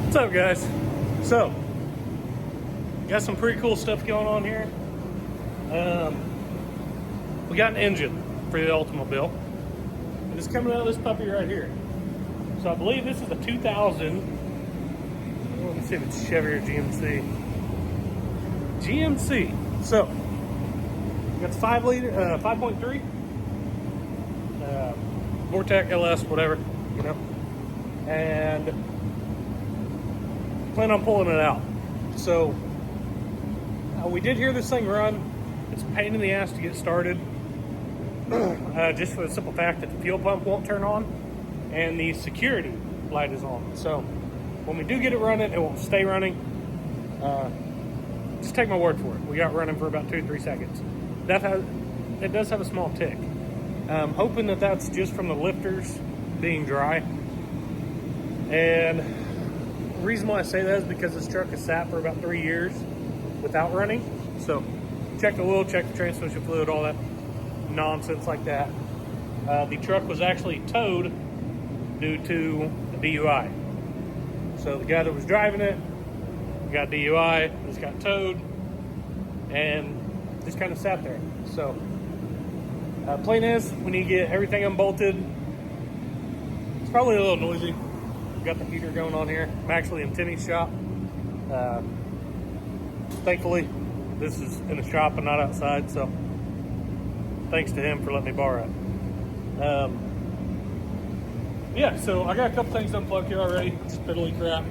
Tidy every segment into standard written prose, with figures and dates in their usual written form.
What's up, guys? So, got some pretty cool stuff going on here. We got an engine for the Ultimobile, and it's coming out of this puppy right here. So I believe this is a 2000. Let me see if it's Chevy or GMC. GMC. So, we got the 5-liter, 5.3, Vortec LS, whatever, you know, and plan on pulling it out. So we did hear this thing run. It's a pain in the ass to get started, just for the simple fact that the fuel pump won't turn on and the security light is on. So when we do get it running, it won't stay running. Just take my word for it. We got running for about 2 to 3 seconds. It does have a small tick. I'm hoping that that's just from the lifters being dry. And the reason why I say that is because this truck has sat for about 3 years without running. So check the oil, check the transmission fluid, all that nonsense like that. The truck was actually towed due to a DUI. So the guy that was driving it got DUI, just got towed, and just kind of sat there. So plan is, we need to get everything unbolted. It's probably a little noisy. Got the heater going on here. I'm actually in Timmy's shop. Thankfully, this is in the shop and not outside, so thanks to him for letting me borrow it. Yeah, so I got a couple things unplugged here already. It's fiddly crap.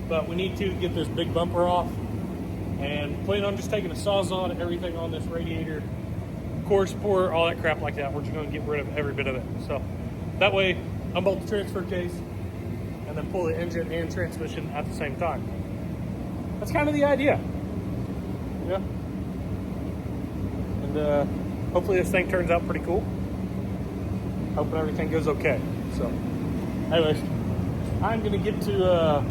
But we need to get this big bumper off, and plan on just taking a Sawzall to everything on this radiator, core support, all that crap like that. We're just going to get rid of every bit of it. So that way, unbolt the transfer case, and then pull the engine and transmission at the same time. That's kind of the idea. Yeah. And hopefully this thing turns out pretty cool. Hoping everything goes okay. So, anyways, I'm going to get to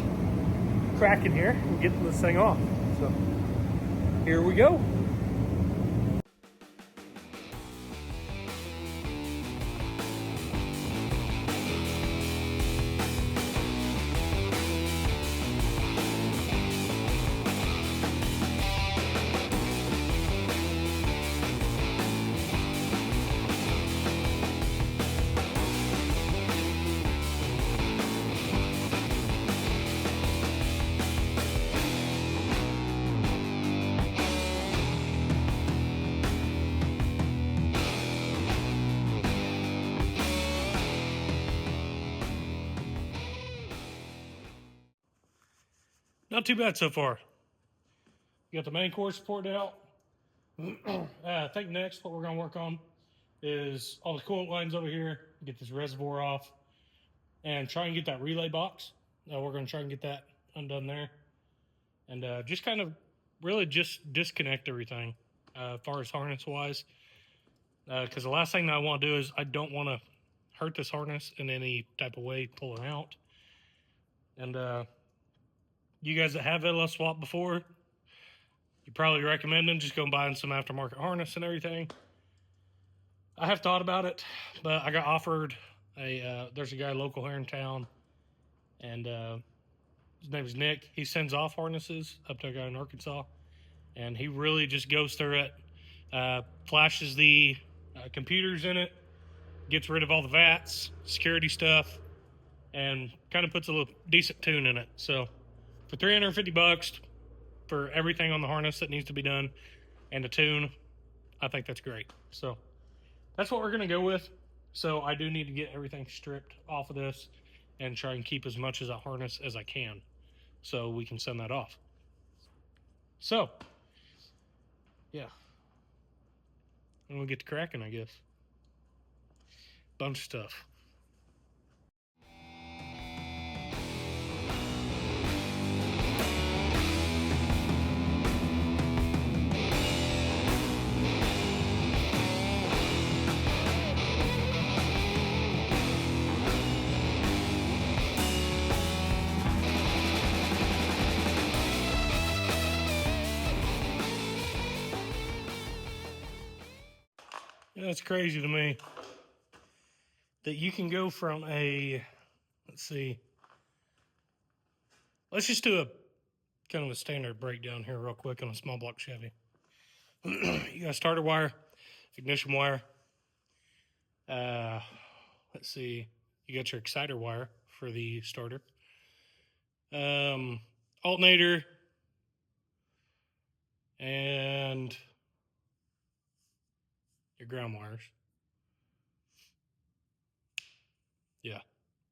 cracking here and getting this thing off. So, here we go. Not too bad so far. You got the main core support out. I think next what we're going to work on is all the coolant lines over here, get this reservoir off, and try and get that relay box. We're going to try and get that undone there. And just kind of really just disconnect everything as far as harness-wise. Because the last thing that I want to do is I don't want to hurt this harness in any type of way pulling out. And you guys that have LS swap before, you probably recommend just go buying some aftermarket harness and everything. I have thought about it, but I got offered there's a guy local here in town, and his name is Nick. He sends off harnesses up to a guy in Arkansas, and he really just goes through it, flashes the computers in it, gets rid of all the VATs, security stuff, and kind of puts a little decent tune in it. So for $350 for everything on the harness that needs to be done and a tune, I think that's great. So that's what we're going to go with. So I do need to get everything stripped off of this and try and keep as much as a harness as I can so we can send that off. So, yeah. And we'll get to cracking, I guess. Bunch of stuff. That's crazy to me that you can go from a, let's see, Let's just do a kind of a standard breakdown here real quick on a small block Chevy. You got a starter wire, ignition wire. Let's see. You got your exciter wire for the starter. Alternator. And your ground wires. Yeah.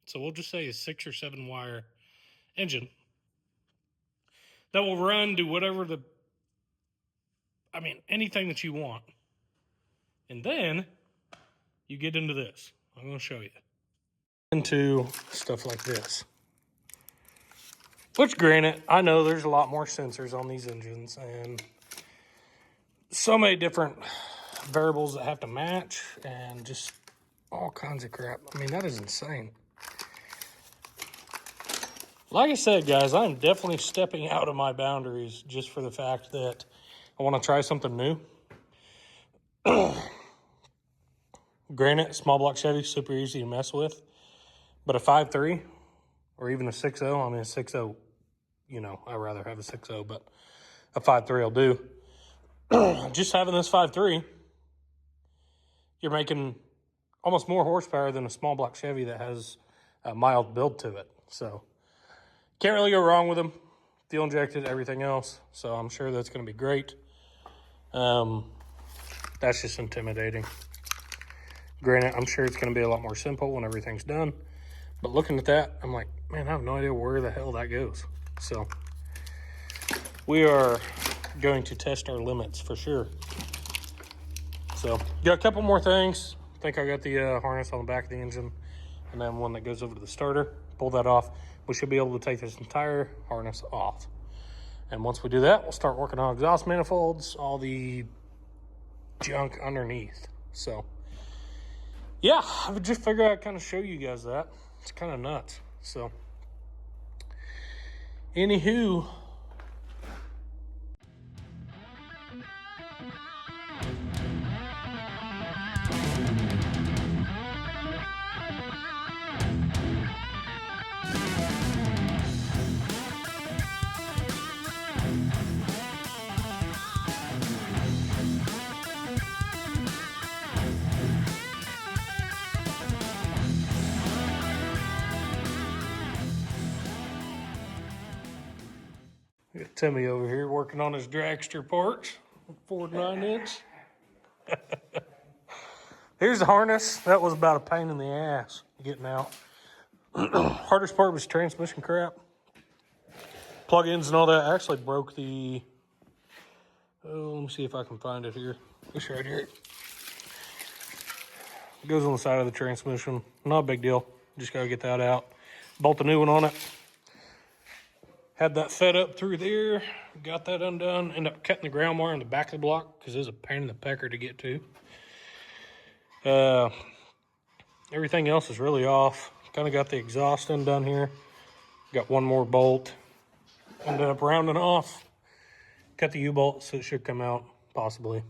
So we'll just say a 6 or 7 wire engine that will run, do whatever anything that you want. And then you get into this. I'm going to show you. Into stuff like this. Which, granted, I know there's a lot more sensors on these engines and so many different variables that have to match and just all kinds of crap. I mean, that is insane. Like I said, guys, I'm definitely stepping out of my boundaries just for the fact that I want to try something new. Granted, small block Chevy, super easy to mess with. But a 5.3 or even a 6.0, I mean, a 6.0, I'd rather have a 6.0, but a 5.3 will do. Just having this 5.3, you're making almost more horsepower than a small block Chevy that has a mild build to it. So can't really go wrong with them. Fuel injected, everything else. So I'm sure that's going to be great. That's just intimidating. Granted, I'm sure it's going to be a lot more simple when everything's done. But looking at that, I'm like, man, I have no idea where the hell that goes. So we are going to test our limits for sure. So got a couple more things. I think I got the harness on the back of the engine and then one that goes over to the starter. Pull that off. We should be able to take this entire harness off. And once we do that, we'll start working on exhaust manifolds, all the junk underneath. So yeah, I would just figure I'd kind of show you guys that. It's kind of nuts. So anywho, we got Timmy over here working on his dragster parts, Ford 9-inch. Here's the harness. That was about a pain in the ass getting out. Hardest part was transmission crap. Plug-ins and all that. I actually broke the... Oh, let me see if I can find it here. It's right here. It goes on the side of the transmission. Not a big deal. Just got to get that out. Bolt the new one on it. Had that fed up through there. Got that undone. Ended up cutting the ground wire in the back of the block because it was a pain in the pecker to get to. Everything else is really off. Kind of got the exhaust undone here. Got one more bolt. Ended up rounding off. Cut the U-bolt so it should come out, possibly.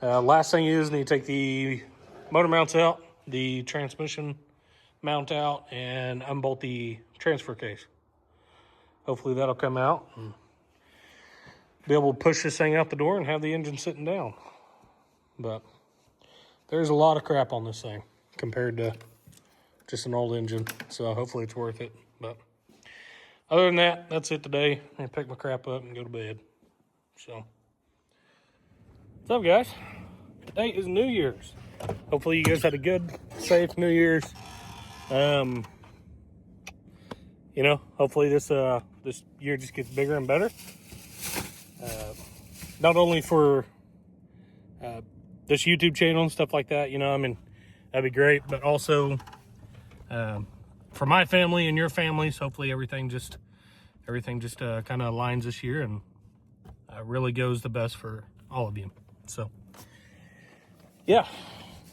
Last thing is, need to take the motor mounts out, the transmission mount out, and unbolt the transfer case. Hopefully that'll come out and be able to push this thing out the door and have the engine sitting down. But there's a lot of crap on this thing compared to just an old engine. So hopefully it's worth it. But other than that, that's it today. I pick my crap up and go to bed. So what's up, guys? Today is New Year's. Hopefully you guys had a good, safe New Year's. Hopefully this year just gets bigger and better. Not only for this YouTube channel and stuff like that, that'd be great, but also for my family and your families. Hopefully everything just kind of aligns this year and really goes the best for all of you. So yeah,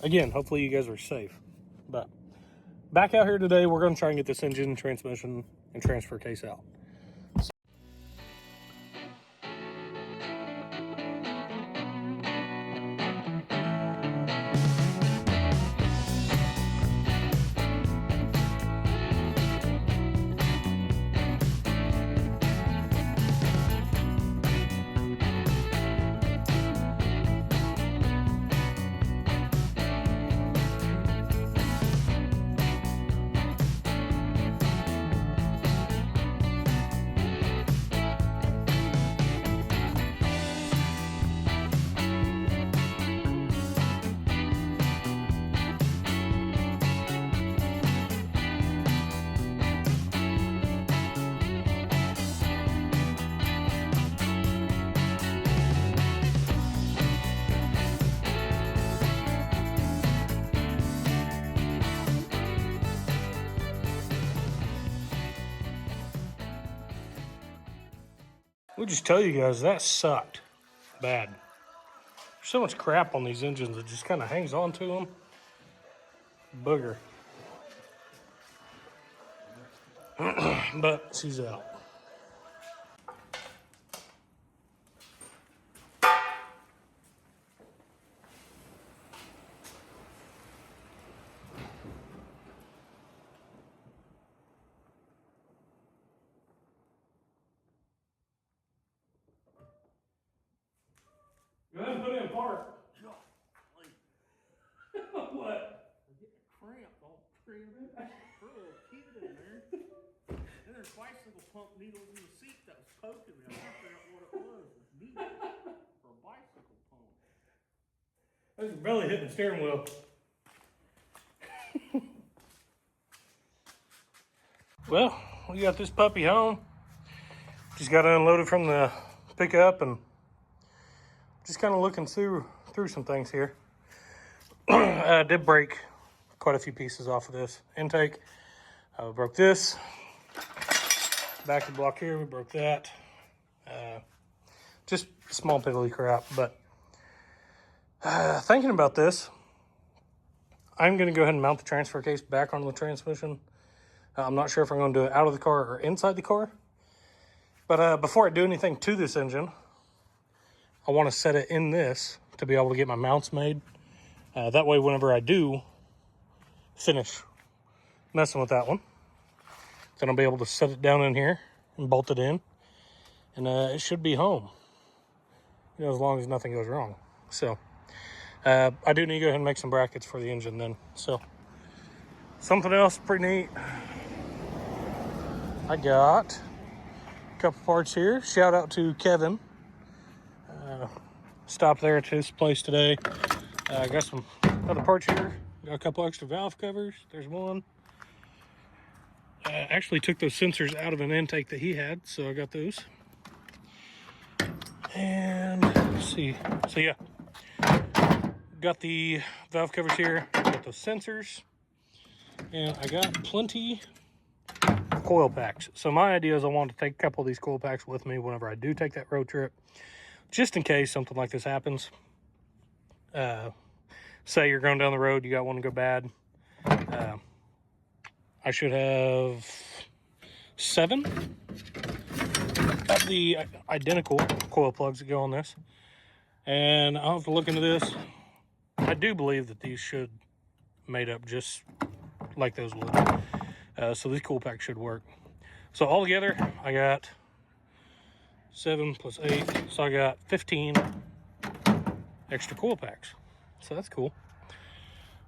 again, hopefully you guys are safe. But back out here today, we're going to try and get this engine, transmission, and transfer case out. We'll just tell you guys that sucked bad. There's so much crap on these engines, it just kind of hangs on to them. Booger. But she's out. Go ahead and put it in park. What? I'm getting cramped all three of them. Throw a little kid in there. And there's bicycle pump needles in the seat that was poking me. I couldn't figure out what it was. It was needles for a bicycle pump. There's your belly hitting the steering wheel. Well, we got this puppy home. Just got unloaded from the pickup and just kind of looking through some things here. I did break quite a few pieces off of this intake. Broke this. Back of the block here, we broke that. Just small piddly crap, but thinking about this, I'm going to go ahead and mount the transfer case back onto the transmission. I'm not sure if I'm going to do it out of the car or inside the car. But before I do anything to this engine, I want to set it in this to be able to get my mounts made. That way, whenever I do finish messing with that one, then I'll be able to set it down in here and bolt it in. And it should be home, you know, as long as nothing goes wrong. So I do need to go ahead and make some brackets for the engine then. So something else pretty neat. I got a couple parts here. Shout out to Kevin. Stopped there at his place today. I got some other parts here. Got a couple extra valve covers. There's one. Actually took those sensors out of an intake that he had, so I got those. And let's see. So yeah, got the valve covers here. Got those sensors, and I got plenty of coil packs. So my idea is I want to take a couple of these coil packs with me whenever I do take that road trip, just in case something like this happens. Say you're going down the road, you got one to go bad. I should have 7 of the identical coil plugs that go on this. And I'll have to look into this. I do believe that these should made up just like those would. So these coil packs should work. So altogether, I got 7 plus 8. So I got 15 extra coil packs. So that's cool.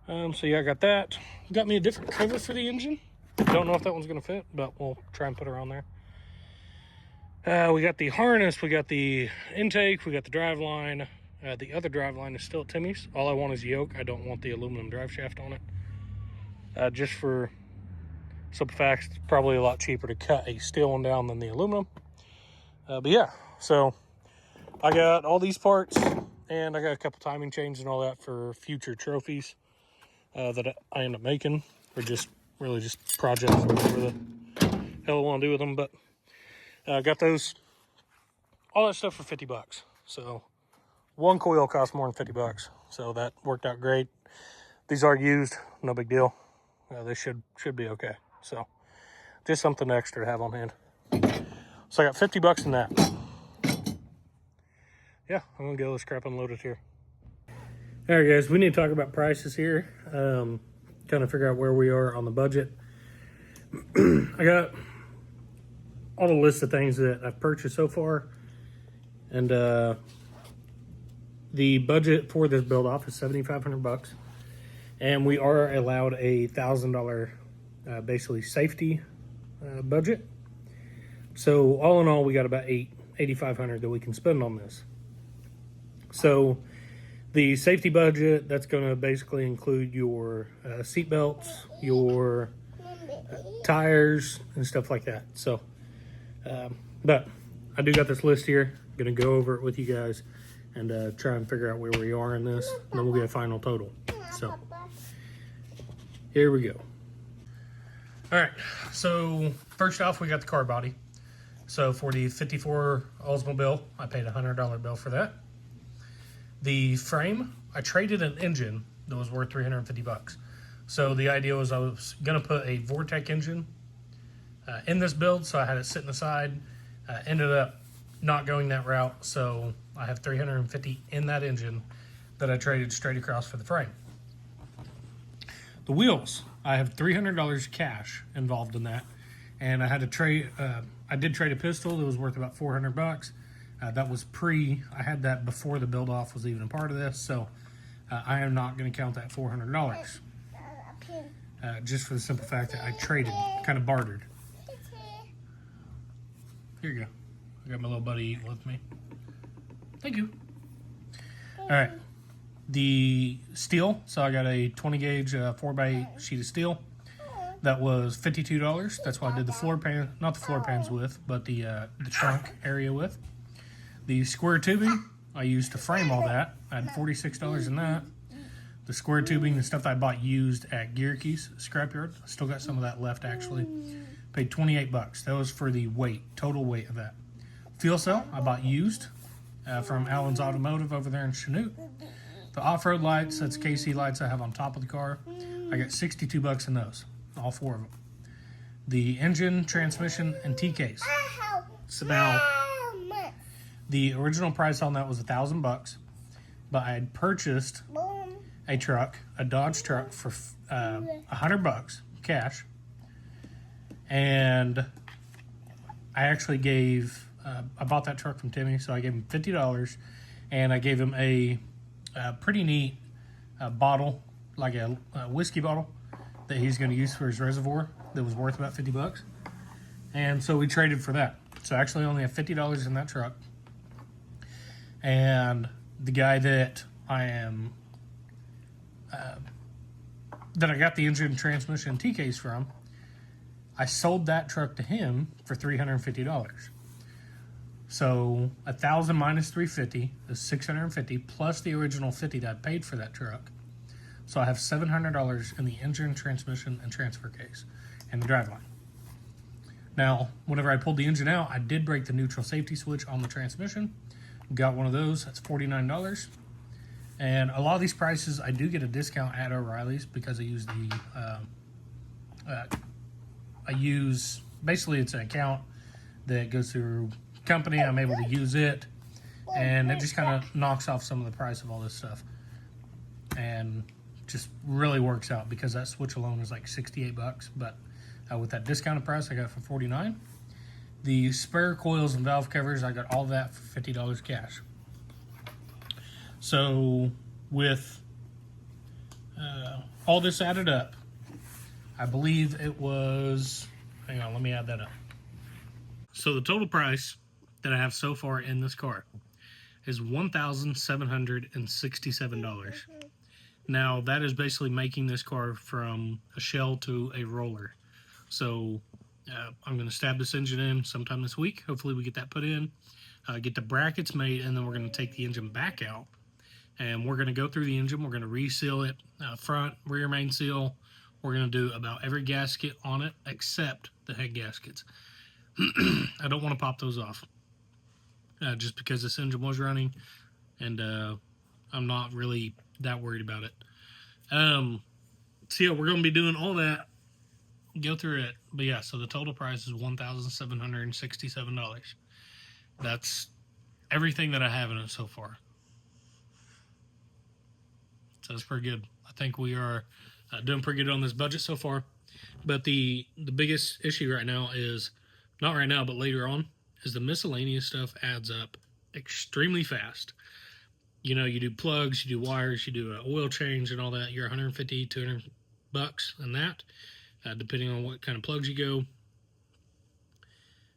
So yeah, I got that. Got me a different cover for the engine. Don't know if that one's gonna fit, but we'll try and put her on there. We got the harness, we got the intake, we got the drive line. The other drive line is still at Timmy's. All I want is yoke. I don't want the aluminum drive shaft on it. Just for simple facts, it's probably a lot cheaper to cut a steel one down than the aluminum. But yeah, so I got all these parts, and I got a couple timing chains and all that for future trophies that I end up making, or just really just projects or whatever the hell I want to do with them. But I got those, all that stuff for 50 bucks. So one coil costs more than 50 bucks. So that worked out great. These are used, no big deal. They should be okay. So just something extra to have on hand. So I got 50 bucks in that. Yeah, I'm gonna get all this crap unloaded here. All right, guys, we need to talk about prices here. Kind of figure out where we are on the budget. I got all the list of things that I've purchased so far, and the budget for this build off is $7,500, and we are allowed a $1,000 basically safety budget. So all in all, we got about $8,500 that we can spend on this. So the safety budget, that's going to basically include your seat belts, your tires, and stuff like that. So, but I do got this list here. I'm going to go over it with you guys and try and figure out where we are in this, and then we'll get a final total. So, here we go. All right, so first off, we got the car body. So for the 54 Oldsmobile, I paid a $100 bill for that. The frame, I traded an engine that was worth 350 bucks. So the idea was I was going to put a Vortec engine in this build, so I had it sitting aside. Ended up not going that route, so I have 350 in that engine that I traded straight across for the frame. The wheels, I have $300 cash involved in that, and I had to trade. I did trade a pistol that was worth about 400 bucks. That was I had that before the build off was even a part of this, so I am not going to count that $400. Just for the simple fact that I traded, kind of bartered. Here you go. I got my little buddy eating with me. Thank you. All right. The steel, so I got a 20 gauge 4x8 sheet of steel. That was $52. That's what I did the floor pan, not the floor pans with, but the trunk area with. The square tubing I used to frame all that. I had $46 in that. The square tubing, the stuff that I bought used at Gearkeys Scrapyard. I still got some of that left actually. Paid 28 bucks. That was for the weight, total weight of that. Fuel cell I bought used from Allen's Automotive over there in Chanute. The off-road lights, that's KC lights I have on top of the car. I got 62 bucks in those, all 4 of them. The engine, transmission, and T-case. So now, the original price on that was $1,000, but I had purchased a truck, a Dodge truck for $100 cash, and I actually gave. I bought that truck from Timmy, so I gave him $50, and I gave him a pretty neat bottle, like a whiskey bottle that he's going to use for his reservoir. That was worth about 50 bucks, and so we traded for that. So I actually only have $50 in that truck, and the guy that I got the engine, transmission, and T-case from, I sold that truck to him for $350. So 1,000 minus 350 is 650 plus the original 50 that I paid for that truck. So I have $700 in the engine, transmission, and transfer case and the driveline. Now, whenever I pulled the engine out, I did break the neutral safety switch on the transmission. Got one of those. That's $49. And a lot of these prices, I do get a discount at O'Reilly's because I use basically it's an account that goes through company. I'm able to use it, and it just kind of knocks off some of the price of all this stuff, and just really works out because that switch alone is like 68 bucks, but with that discounted price I got it for 49. The spare coils and valve covers, I got all that for $50 cash. So with all this added up, I believe it was, hang on, let me add that up. So the total price that I have so far in this car is $1,767. Now that is basically making this car from a shell to a roller. So I'm going to stab this engine in sometime this week. Hopefully we get that put in, get the brackets made, and then we're going to take the engine back out. And we're going to go through the engine. We're going to reseal it, front, rear main seal. We're going to do about every gasket on it except the head gaskets. I don't want to pop those off just because this engine was running, and I'm not really that worried about it. So yeah, we're going to be doing all that, go through it. But yeah, so the total price is $1,767. That's everything that I have in it so far. So that's pretty good. I think we are doing pretty good on this budget so far. But the biggest issue right now is, not right now, but later on, is the miscellaneous stuff adds up extremely fast. You know, you do plugs, you do wires, you do an oil change and all that. You're 150, 200 bucks in that, depending on what kind of plugs you go.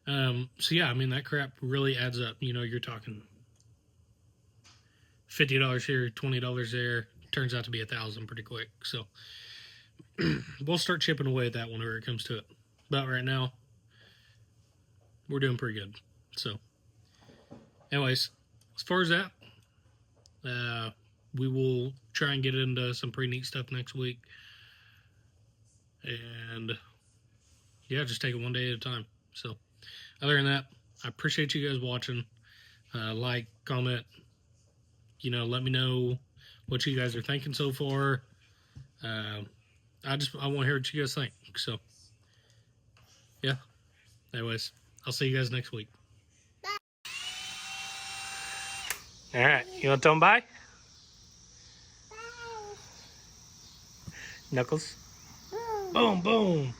So yeah, I mean, that crap really adds up. You know, you're talking $50 here, $20 there. Turns out to be $1,000 pretty quick. So we'll start chipping away at that whenever it comes to it. But right now, we're doing pretty good. So anyways, as far as that, we will try and get into some pretty neat stuff next week. And yeah, just take it one day at a time. So other than that, I appreciate you guys watching. Like, comment, let me know what you guys are thinking so far. I want to hear what you guys think. So, yeah. Anyways, I'll see you guys next week. All right. You want to tell them bye? Knuckles. Boom, boom.